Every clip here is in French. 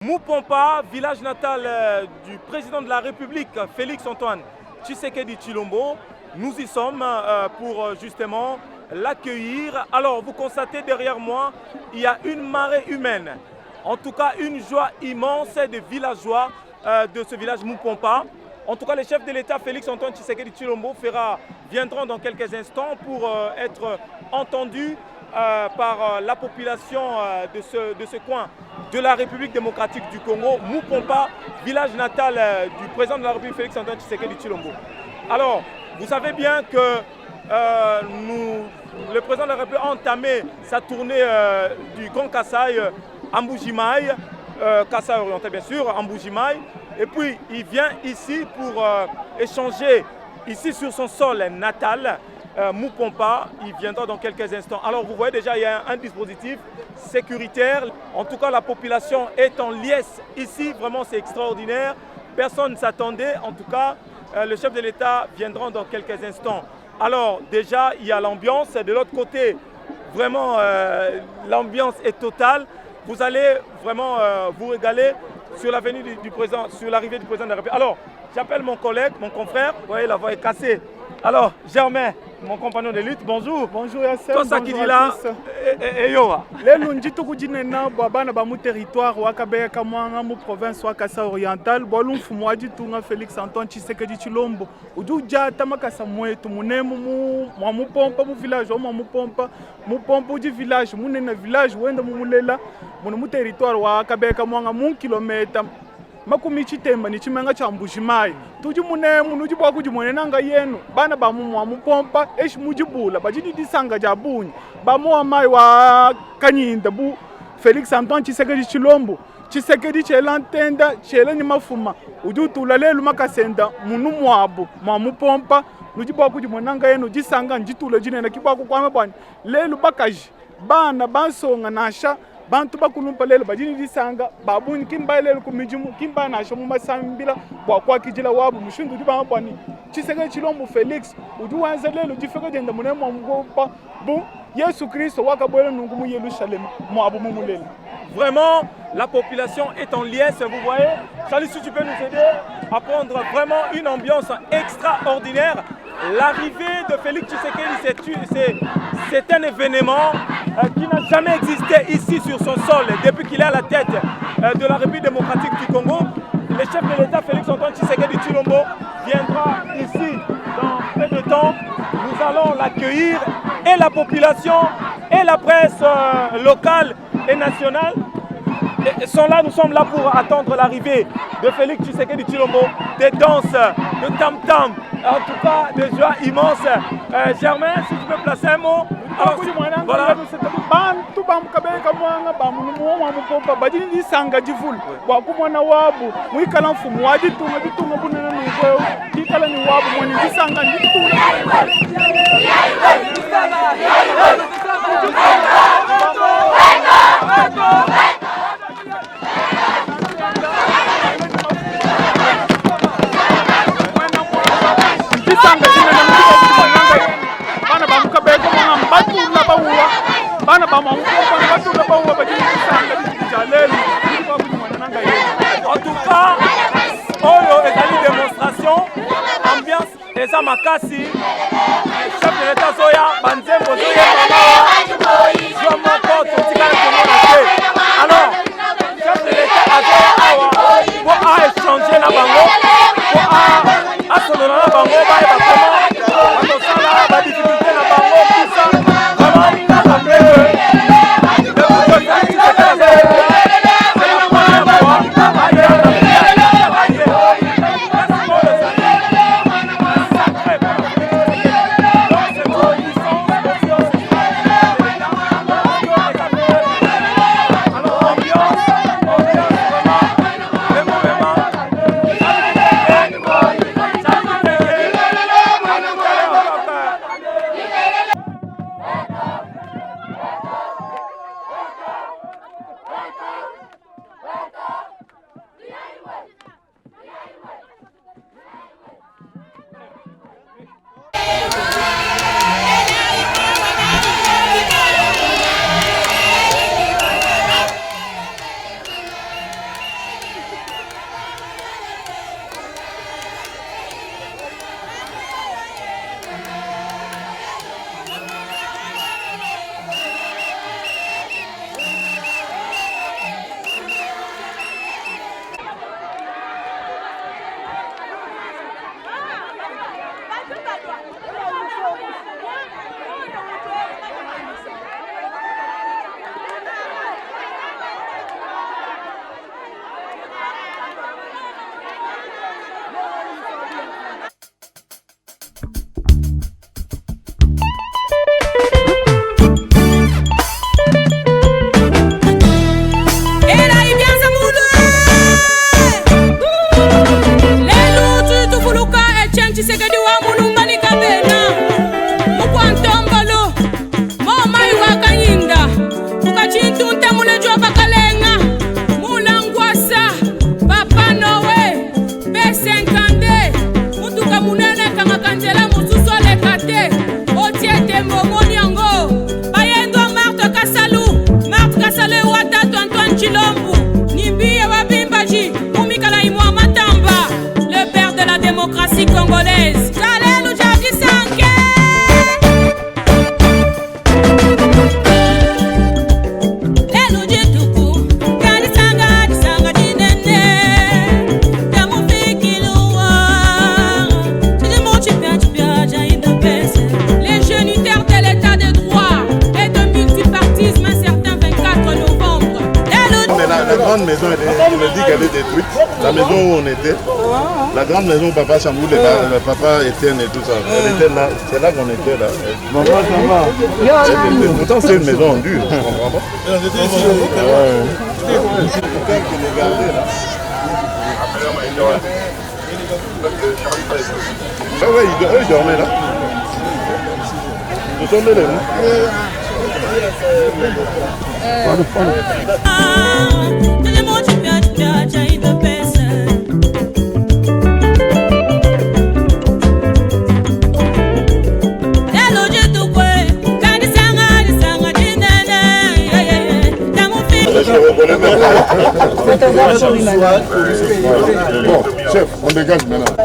Moupompa, village natal du président de la République, Félix Antoine Tshisekedi Tshilombo. Nous y sommes pour justement l'accueillir. Alors, vous constatez derrière moi, il y a une marée humaine. En tout cas, une joie immense des villageois de ce village Moupompa. En tout cas, le chef de l'État, Félix Antoine Tshisekedi Tshilombo, viendront dans quelques instants pour être entendu par la population de ce coin de la République démocratique du Congo, Moupompa, village natal du président de la République, Félix Antoine Tshisekedi Tshilombo. Alors, vous savez bien que le président de la République a entamé sa tournée du Grand Kasaï en Mbujimaï, Kasaï oriental bien sûr, en Mbujimaï, et puis il vient ici pour échanger ici sur son sol natal, Moupompa. Il viendra dans quelques instants. Alors vous voyez déjà, il y a un dispositif sécuritaire. En tout cas, la population est en liesse ici. Vraiment, c'est extraordinaire. Personne ne s'attendait. En tout cas, le chef de l'État viendra dans quelques instants. Alors déjà, il y a l'ambiance. De l'autre côté, vraiment, l'ambiance est totale. Vous allez vraiment vous régaler sur l'avenue du président, sur l'arrivée du président de la République. Alors, j'appelle mon collègue, mon confrère. Vous voyez, la voix est cassée. Alors, Germain, mon compagnon de lutte, bonjour. Bonjour Yassem, bonjour à tous. Et Yoa. Lelo njito kujinena bwana ba mu territoire wakabeka mwanga mu province wa Kasa Oriental bolu mfumu ajitunga Félix Antoine Tshisekedi Tshilombo ujuja tamakasa mwetu munemu mu Moupompa mu village wa Moupompa uji village munena village wenda mumulela mu territoire wakabeka mwanga mu kilometa makumi chitemba ni chimenga cha Mbujimayi tuji munemu nuji bwa kujimonena nga yenu bana ba mu Moupompa eshi mujibula bajidi disanga ja bunyi ba mu mai wa kanyinda bu Félix Antoine Tshisekedi Tshilombo Tshisekedi chelantenda chele ni mafuma udutula lelu makasenda munu mwabu mwa Moupompa nuji bwa kujimonena nga yenu disanga njitula jinena kibwa kukwame bwana lelu bakaji bana bansonga nasha bantu bakulumpa lelo bajini disanga babuni kimba lelo kumijimu kimba nasho mu masambila bwa kwa kijila wabu mushundu diba bwani Tshisekedi Tshilombo Félix ujuwanza lelo jifeka jenda munemo mgopa bu Yesu Kristo wakabwela nungu mu Yerusalem mwabu mumulela. Vraiment, la population est en liesse, vous voyez. Charlie, si tu peux nous aider à prendre vraiment une ambiance extraordinaire. L'arrivée de Félix Tshisekedi, c'est un événement qui n'a jamais existé ici sur son sol. Depuis qu'il est à la tête de la République démocratique du Congo, le chef de l'État, Félix Antoine Tshisekedi Tshilombo, viendra ici dans peu de temps. Nous allons l'accueillir, et la population et la presse locale et nationale sont là. Nous sommes là pour attendre l'arrivée de Félix Tshisekedi Tshilombo, des danses, de tam-tam, en tout cas des joies immenses. Germain, si tu peux placer un mot. Alors, voilà. Bantu bamukabeka mwanga bamunumu wa Moupompa bajini disanga jivulu wakumwana wabu mwikala mfumu wajitunga bitunga bunena nukweo kikala ni wabu mwani disanga njitula bana bamukabeka mwanga batula bawuwa bana bamukabeka batula bawuwa bajini disanga jalelu en tout cas, Oyo est une démonstration, ambiance des Amakasi, chef de l'État Zoya, Banzembo Zoya, Joa Moko, Totika, alors, chef de l'État Azoya, pour échanger la bango, pour assoler la bango, la difficulté la bango, tout ça, vraiment, après on a dit qu'elle est détruite. La maison où on était, la grande maison où papa Chambou, le papa Étienne et tout ça. Elle était là, c'est là qu'on était là. Pourtant c'est une maison en dur, je comprends pas. Ouais, il dormait là. Nous sommes là. Bon, chef, on dégage maintenant.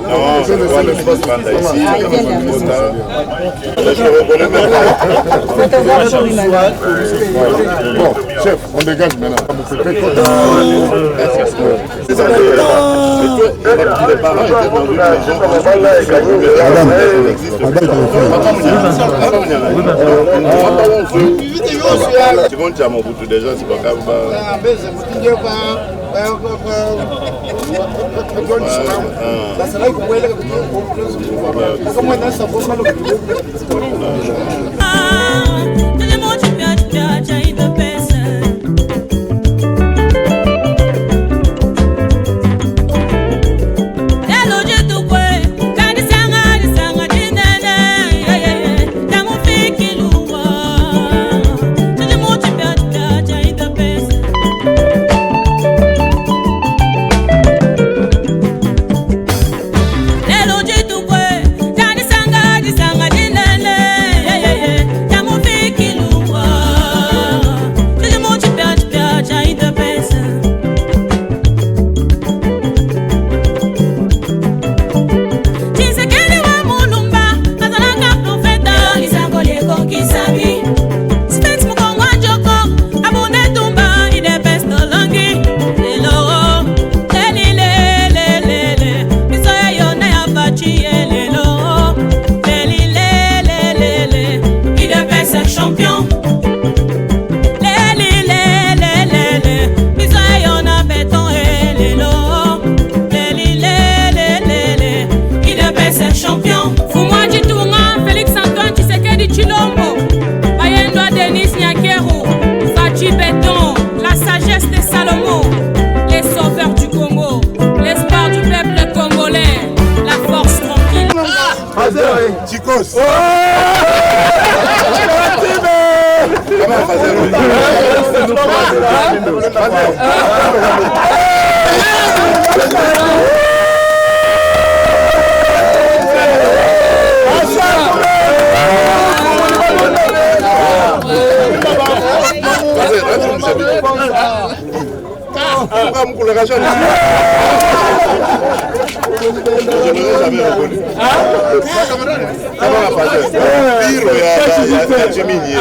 Non, c'est le poste ici. Bon, chef, on dégage maintenant. Chicos! Je ne l'ai jamais reconnu. Comment on a passé? Pire, il y a Chemini.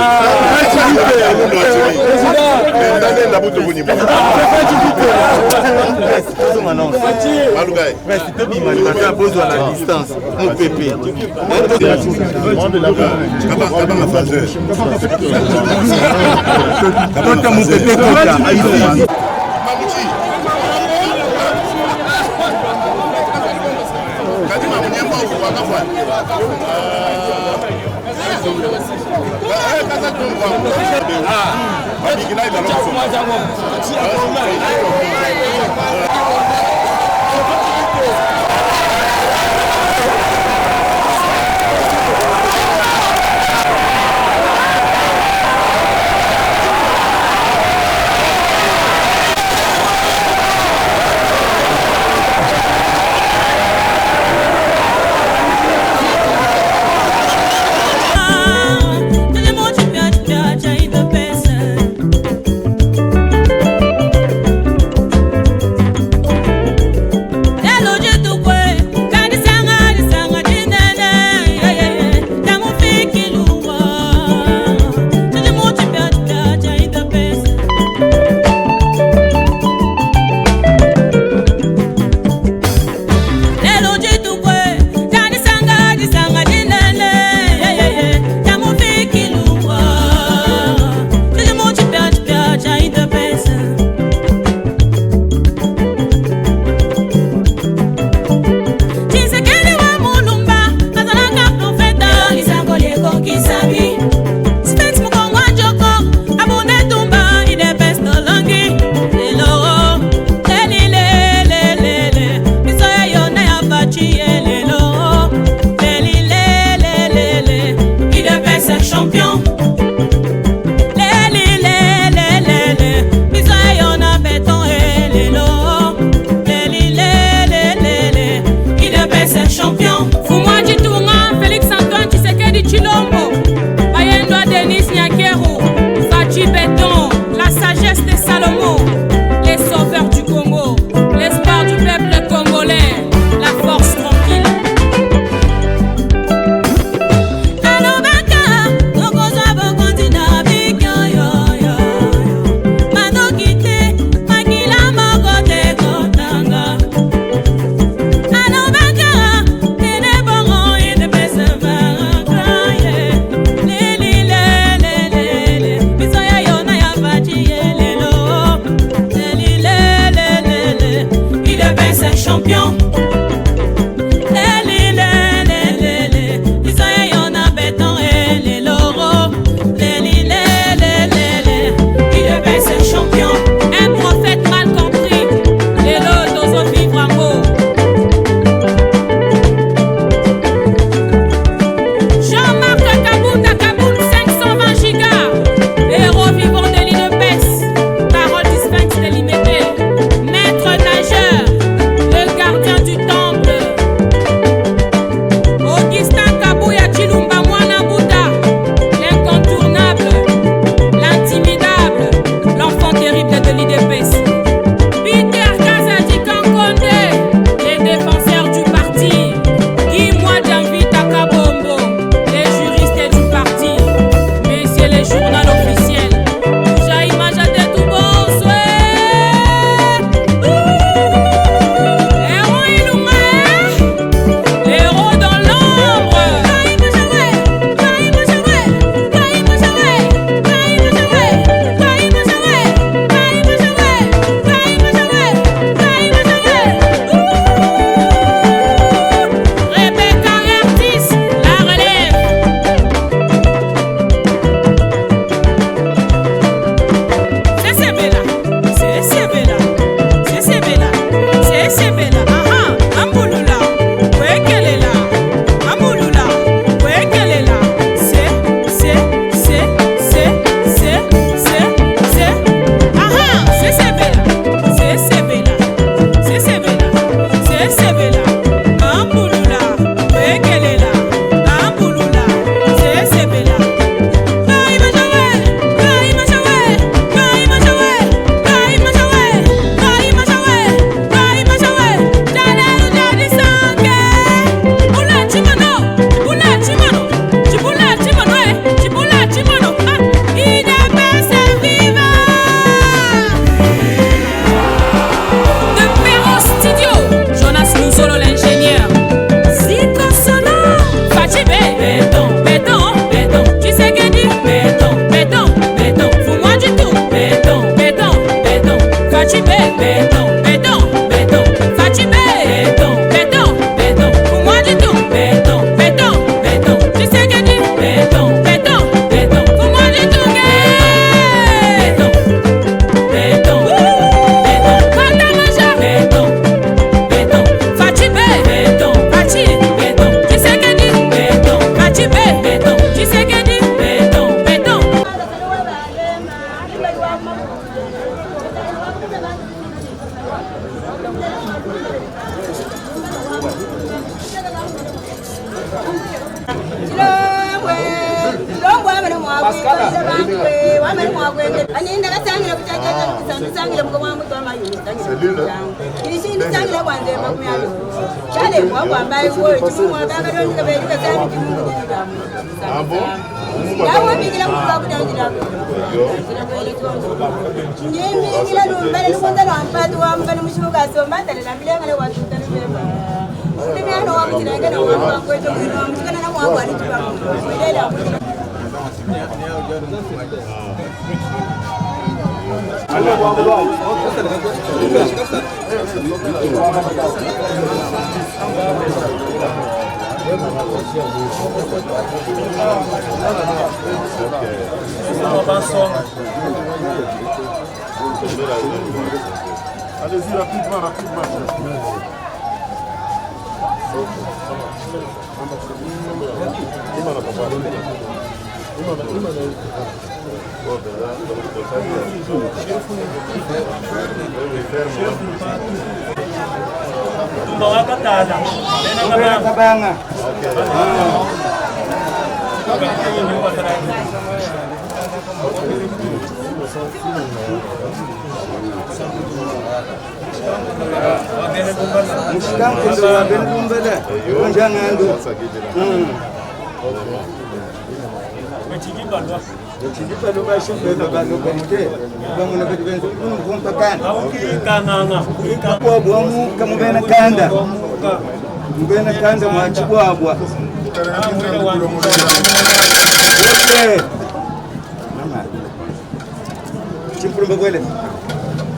Allez-y, rapidement, rapidement.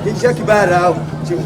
Deixa que barau, tipo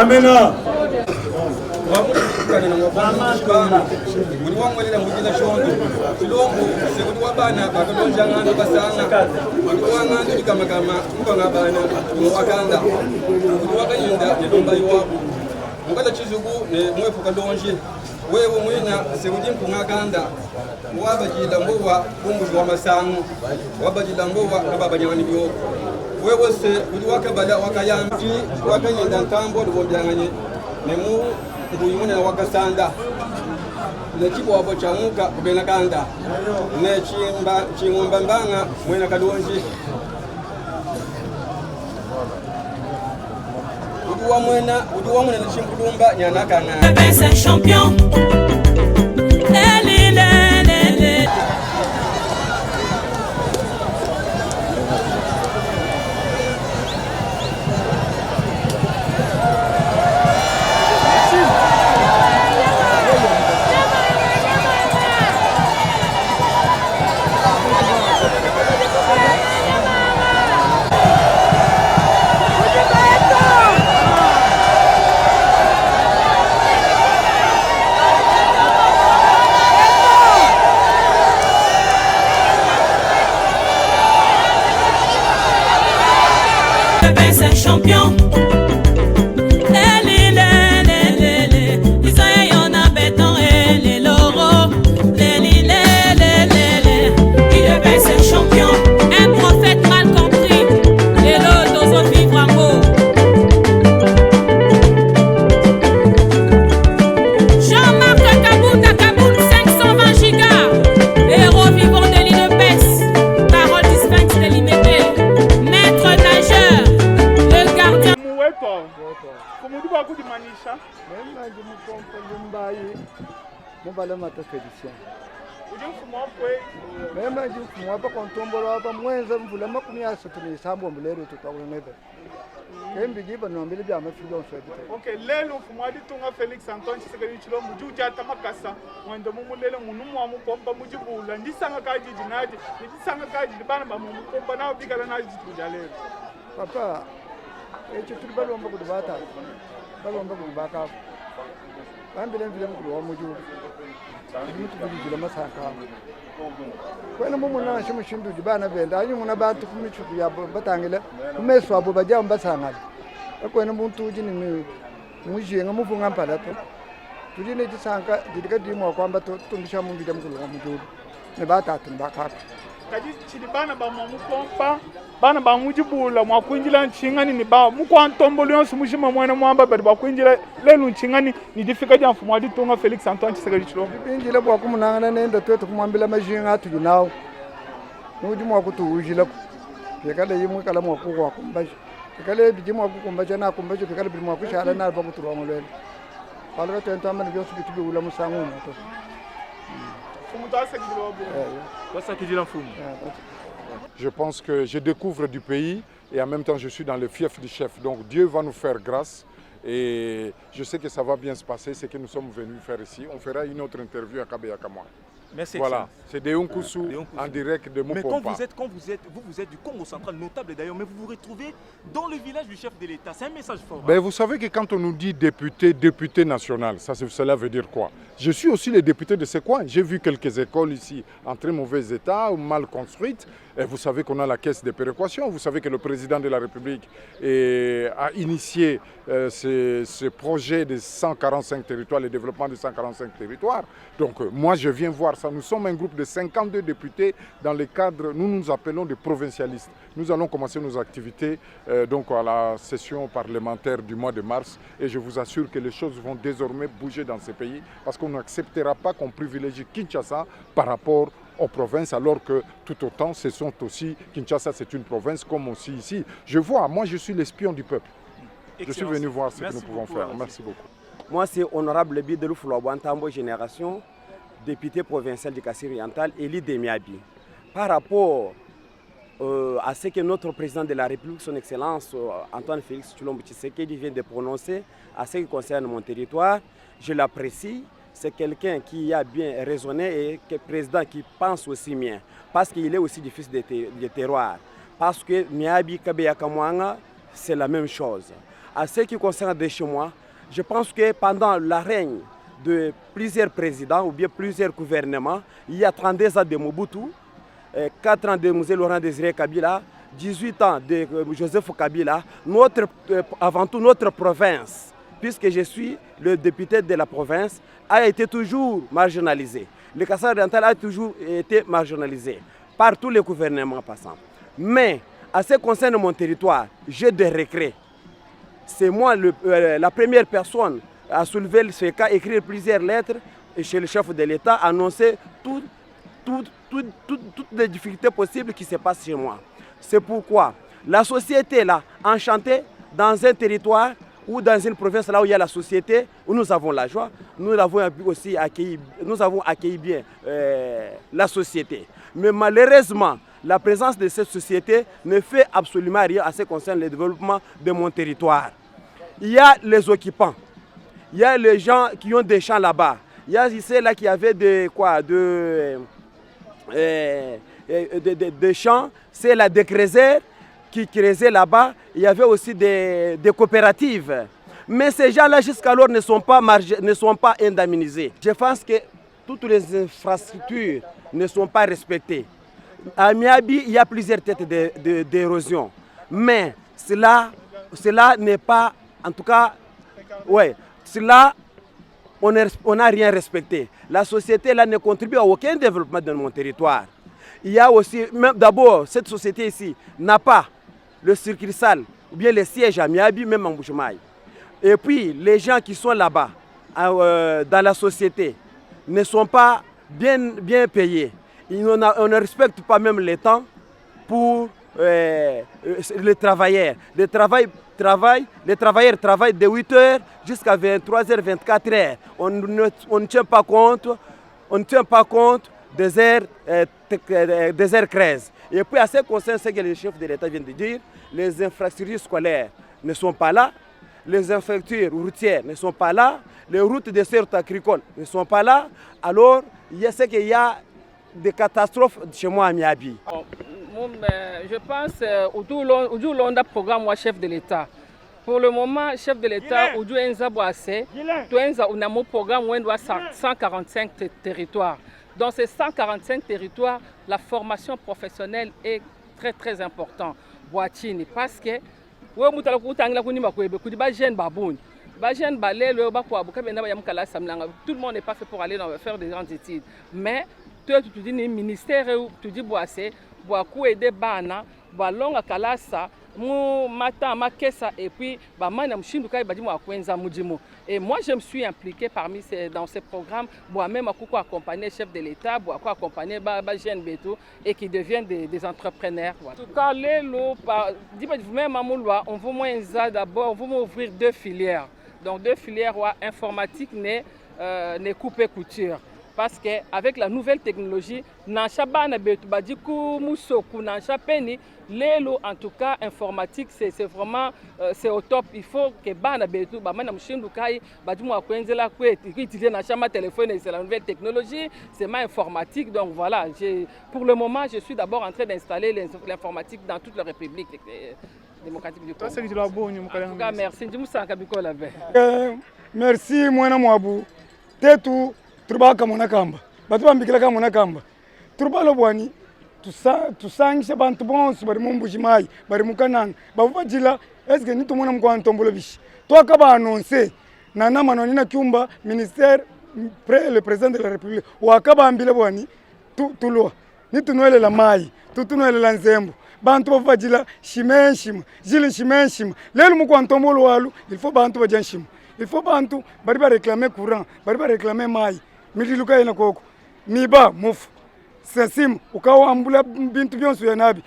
Amena. wewe mwina sewujimpu ngaganda wabajida mbowa bungu wa masangu wabajida mbowa ngababa nyani byo wewe se uli wakabala wakayambi wakanyenda ntambo lubobyanganye nemu nduyimune wakasanda nekibo wabo chamuka kubena kanda ne chimba mbanga mwena kadonji uduwa mwena nchimpulumba nyana kana c'est champion. C'est champion. Mobala matafedisha. Mema jifu mwapa kontombolo hapa mwenza mvula makumi aso tulisambo mbulero tutakulemeza. kembi giba no mbele bya mafilo so bito Okay, lelo mfumwadi tunga Felix Antoine Tshisekedi Tshilombo juja tamakasa mwende mumulele munu mwamu pomba mujibula ndisanga kaji jinaji ndisanga kaji bana ba mumu pomba na bigala na jituja lelo papa echo tuli balomba kudubata balomba kubaka bambile mvile mkulu wa muju mtu kujila masaka kwena mumu na shimu shindu jibana benda anyu muna bantu kumichu ya batangile kumeswa abo bajya mbasangala kwena muntu ujini mujenga mufunga mpala to tujine jisanka didika dimo kwamba tungisha mu bidam mkulu wa muju ne batatu mbakaka kaji chili bana ba mumu pompa bana ba mujibula mwakwinjila nchingani ni ba mukwantombolo yonse mushima mwana mwamba bali bakwinjila lelo nchingani ni difika ja mfumwadi tunga Felix Antoine Tshisekedi Tshilombo injila bwa kumunanga nenda twetu kumwambila majinga atu nawo nuji mwa kutuujila pekale yimwe kala mwa kuwa kumbaje pekale biji mwa kukumbaje na kumbaje pekale biji mwa kushala na ba kutuwa mulele palga tento amana byo subiti ula musangu to fumutasa kidilobo Wasa kijila mfumu. Je pense que je découvre du pays et en même temps je suis dans le fief du chef. Donc Dieu va nous faire grâce et je sais que ça va bien se passer, ce que nous sommes venus faire ici. On fera une autre interview à Kabeya Kamwa. Merci. Voilà, c'est Deonkusu en direct de Mais Mopompa. vous êtes du Congo central, notable d'ailleurs, mais vous vous retrouvez dans le village du chef de l'État. C'est un message fort. Ben, vous savez que quand on nous dit député national, cela veut dire quoi? Je suis aussi le député de ce coin. J'ai vu quelques écoles ici en très mauvais état ou mal construites. Et vous savez qu'on a la caisse de péréquation. Vous savez que le président de la République a initié ce projet de 145 territoires, le développement de 145 territoires. Donc moi je viens voir ça. Nous sommes un groupe de 52 députés dans le cadre, nous nous appelons des provincialistes. Nous allons commencer nos activités donc à la session parlementaire du mois de mars et je vous assure que les choses vont désormais bouger dans ce pays parce qu'on n'acceptera pas qu'on privilégie Kinshasa par rapport aux provinces alors que tout autant ce sont aussi, Kinshasa c'est une province comme aussi ici. Je vois, moi je suis l'espion du peuple. Je suis venu voir ce que nous pouvons faire. Merci beaucoup. Moi c'est honorable Bidelo Foulouabouantambo Génération, député provincial du Kasai oriental, élu de Miabi. Par rapport à ce que notre président de la République, son Excellence Antoine Félix Tshilombo Tshisekedi vient de prononcer à ce qui concerne mon territoire, je l'apprécie. C'est quelqu'un qui a bien raisonné et qui est président qui pense aussi bien. Parce qu'il est aussi du fils des terroirs. Parce que Miabi, Kabeya Kamwanga, c'est la même chose. À ce qui concerne de chez moi, je pense que pendant la règne de plusieurs présidents ou bien plusieurs gouvernements, il y a 32 ans de Mobutu, 4 ans de M. Laurent Désiré Kabila, 18 ans de Joseph Kabila, avant tout notre province, puisque je suis le député de la province, a été toujours marginalisé. Le Kasai oriental a toujours été marginalisé par tous les gouvernements passants. Mais, à ce qui concerne mon territoire, j'ai des regrets. C'est moi la première personne à soulever ce cas, écrire plusieurs lettres chez le chef de l'État, annoncer toutes les difficultés possibles qui se passent chez moi. C'est pourquoi la société là, enchantée dans un territoire ou dans une province là où il y a la société, où nous avons la joie, nous avons aussi accueilli bien la société. Mais malheureusement, la présence de cette société ne fait absolument rien à ce qui concerne le développement de mon territoire. Il y a les occupants, il y a les gens qui ont des champs là-bas, il y a ceux-là qui avaient des champs, c'est la décrézère qui creusaient là-bas, il y avait aussi des coopératives. Mais ces gens-là jusqu'alors ne sont pas indemnisés. Je pense que toutes les infrastructures ne sont pas respectées. À Miabi, il y a plusieurs têtes d'érosion. Mais cela n'est pas, en tout cas, cela, on n'a rien respecté. La société là ne contribue à aucun développement de mon territoire. Il y a aussi, d'abord, cette société ici n'a pas le circuit sale ou bien les sièges à Miabi, même en Bouchemaï. Et puis, les gens qui sont là-bas, dans la société, ne sont pas bien payés. On ne respecte pas même le temps pour les travailleurs. Les travailleurs travaillent de 8h jusqu'à 23h, 24h. On ne tient pas compte des heures creuses. Et puis à ce qui concerne ce que le chef de l'État vient de dire, les infrastructures scolaires ne sont pas là, les infrastructures routières ne sont pas là, les routes de certes agricoles ne sont pas là, alors il y a des catastrophes chez moi à Miabi. Je pense au long programme chef de l'État. Pour le moment, chef de l'État, on a un programme où on doit 145 territoires. Dans ces 145 territoires, la formation professionnelle est très très importante. Parce que tout le monde n'est pas fait pour aller faire des grandes études. Mais tu dis le ministère, tu dis aider bana balonga kalasa mu mata makesa et puis bamana mshindu kai badimo akwenza mujimo. Et moi je me suis impliqué dans ces programmes pour même accompagner chef de l'État, pour accompagner jeunes beto et qui deviennent des entrepreneurs. En tout cas on veut d'abord on veut ouvrir 2 filières. Donc 2 filières informatique ne couper couture. Parce qu'avec la nouvelle technologie, en tout cas, informatique, c'est vraiment au top. Il faut que téléphone, c'est la nouvelle technologie, c'est ma informatique. Donc voilà, pour le moment, je suis d'abord en train d'installer l'informatique dans toute la République démocratique du Congo. En tout cas, merci. Merci, Mwana Mwabu. Tetu. Turba kamona kamba batu bambikila kamona kamba turba lobwani tusangisha bantu bonse bari mumbujimai bari mukananga bavajila eske nitumona mkwantombolo bishi twaka ba annoncer nana manoni na kyumba ministère le président de la République wakabambile bwani tulwa nitunwele la mai tutunwele la nzembo bantu bavajila shimenshima jili shimenshima lelo mkwantombolo walu il faut bantu bajanshima il faut bantu bari ba réclamer courant bari ba réclamer mai mililuka ina koko miba mufu sasim ukawa ambula bintu byonso yanabi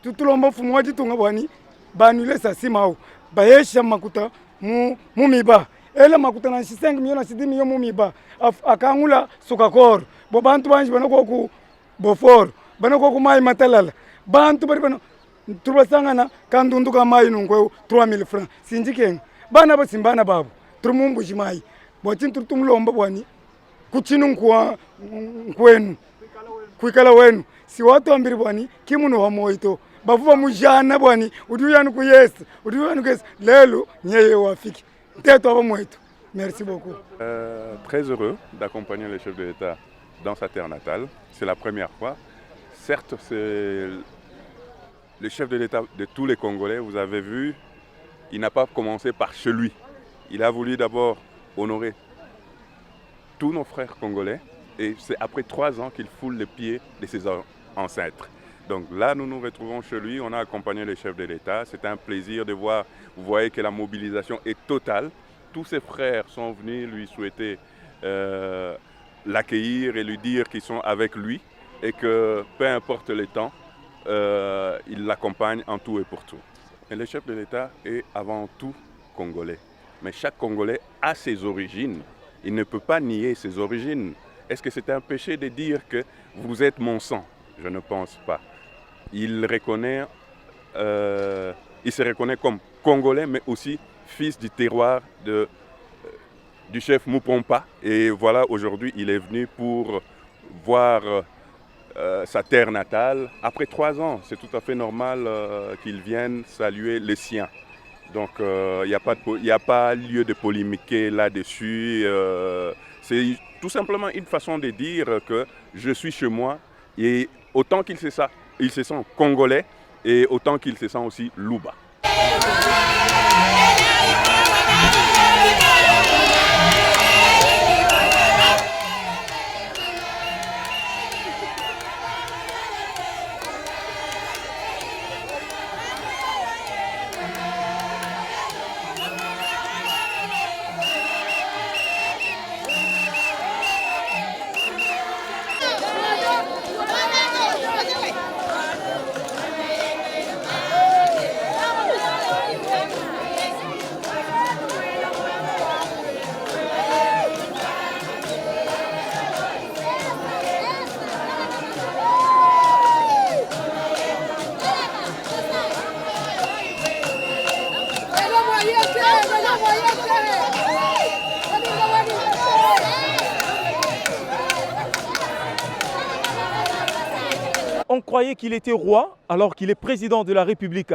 tutulomba fumu wajitunga bwani banule sasim au bayesha makuta mu miba ela makuta na 5 millions na 10 millions mu miba akangula sukakoro bo bantu banji banako ku bofor banako ku mai matalala bantu bari bano turubasangana kandundu ka mai nungwe 3000 francs sinjikeng bana basimbana babu turumumbu jimai botin turtumlomba bwani kuchinu kwenu kuikala wenu si watu ambiri bwani kimuno wa moito bavuva mujana bwani uduyanu ku yes uduyanu kes lelo nyeye wafiki teto aba moito. Merci beaucoup. Très heureux d'accompagner le chef de l'État dans sa terre natale. C'est la première fois. Certes, c'est le chef de l'État de tous les Congolais. Vous avez vu, il n'a pas commencé par chez lui. Il a voulu d'abord honorer tous nos frères congolais et c'est après 3 ans qu'il foule les pieds de ses ancêtres. Donc là, nous nous retrouvons chez lui, on a accompagné le chef de l'État. C'est un plaisir de voir, vous voyez que la mobilisation est totale. Tous ses frères sont venus lui souhaiter l'accueillir et lui dire qu'ils sont avec lui et que peu importe le temps, il l'accompagne en tout et pour tout. Et le chef de l'État est avant tout congolais. Mais chaque Congolais a ses origines. Il ne peut pas nier ses origines. Est-ce que c'est un péché de dire que vous êtes mon sang? Je ne pense pas. Il se reconnaît comme Congolais, mais aussi fils du terroir du chef Mupompa. Et voilà, aujourd'hui, il est venu pour voir sa terre natale. Après 3 ans, c'est tout à fait normal qu'il vienne saluer les siens. Donc il n'y a pas lieu de polémiquer là-dessus. C'est tout simplement une façon de dire que je suis chez moi et autant qu'il se sent congolais et autant qu'il se sent aussi Luba. On croyait qu'il était roi alors qu'il est président de la République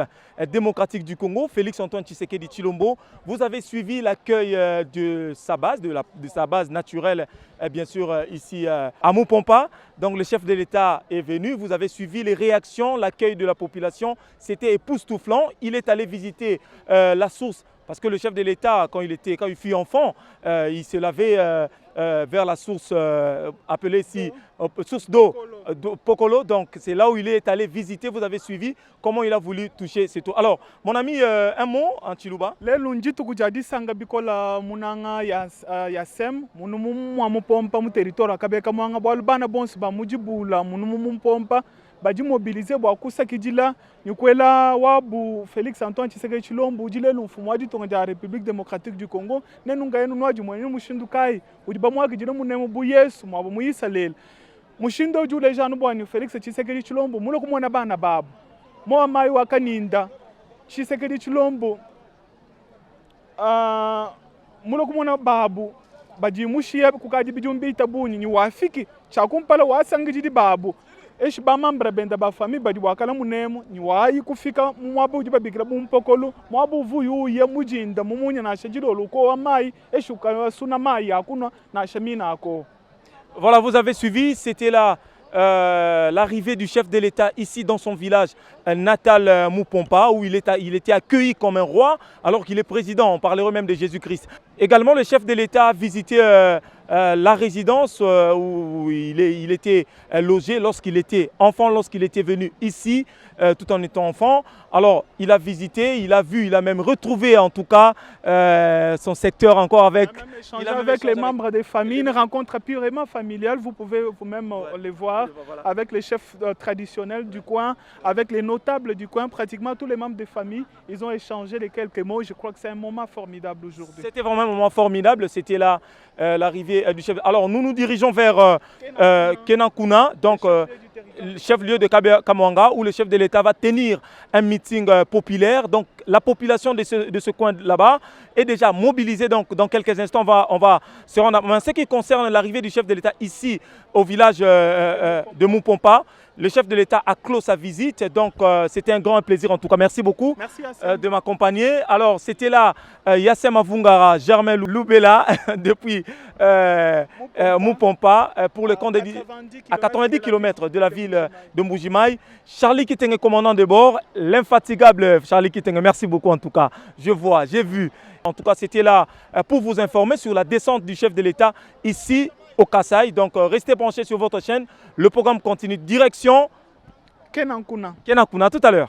démocratique du Congo, Félix-Antoine Tshisekedi Tshilombo. Vous avez suivi l'accueil de sa base, de sa base naturelle, bien sûr, ici à Mupompa. Donc le chef de l'État est venu, vous avez suivi les réactions, l'accueil de la population. C'était époustouflant. Il est allé visiter la source. Parce que le chef de l'État, quand il fut enfant, il se lavait vers la source appelée ici, source d'eau, Pokolo. Donc c'est là où il est allé visiter. Vous avez suivi comment il a voulu toucher cette eau. Alors, mon ami, un mot en Chiluba. Le lunji tukujadi sanga bikola munanga ya sem munumu amupompa mu territoire akabeka mwanga bwa bana bonse ba mujibula munumu mpompa baji mobiliser bwa kusakidila nyukwela wabu Félix Antoine Tshisekedi Tshilombo ujile lumfumu waji tonga ja République démocratique du Congo nenunga yenu nwaji mwenye mushindukai ujiba mwagi jino munemu bu Yesu mwabo muyisalele mushindo ujule janu bwa Félix Tshisekedi Tshilombo mulo kumona bana babu mo mai wakaninda Tshisekedi Tshilombo mulo kumona babu baji mushia kukaji bijumbi tabuni ni wafiki chakumpala wasangiji babu eshi ba mambra benda ba famille badi wakala munemo ni wayi kufika mwabu ujiba bikira bumpokolo mwabu vuyu ye mujinda mumunya na shajiro luko wa mai eshi ukasuna mai yakuna na shamina ako. Voilà, vous avez suivi, c'était l'arrivée du chef de l'État ici dans son village natal Mupompa, où il était accueilli comme un roi alors qu'il est président. On parlerait même de Jésus-Christ. Également, le chef de l'État a visité la résidence où il était logé lorsqu'il était enfant, lorsqu'il était venu ici, tout en étant enfant. Alors, il a visité, il a vu, il a même retrouvé en tout cas son secteur encore avec... Il a même avec les membres des familles, une rencontre purement familiale, vous pouvez vous-même les voir, voilà. Avec les chefs traditionnels du coin, avec les notables du coin, pratiquement tous les membres des familles, ils ont échangé les quelques mots. Je crois que c'est un moment formidable aujourd'hui. C'était vraiment un moment formidable, c'était l'arrivée du chef. Alors nous nous dirigeons vers Kenankuna, donc le chef-lieu de Kamwanga, où le chef de l'État va tenir un meeting populaire. Donc la population de ce coin là-bas est déjà mobilisée. Donc dans quelques instants, on va se rendre. En ce qui concerne l'arrivée du chef de l'État ici au village de Mupompa, le chef de l'État a clos sa visite, donc c'était un grand plaisir en tout cas. Merci beaucoup de m'accompagner. Alors c'était là Yassem Avungara, Germain Loubela depuis Mupompa pour le compte à 90 km de la ville de Mbujimayi. Charlie Kitenge, commandant de bord, l'infatigable Charlie Kitenge, merci beaucoup en tout cas. Je vois, j'ai vu. En tout cas, c'était là pour vous informer sur la descente du chef de l'État ici au Kasaï. Donc restez branchés sur votre chaîne. Le programme continue. Direction Kenankuna. Kenankuna, tout à l'heure.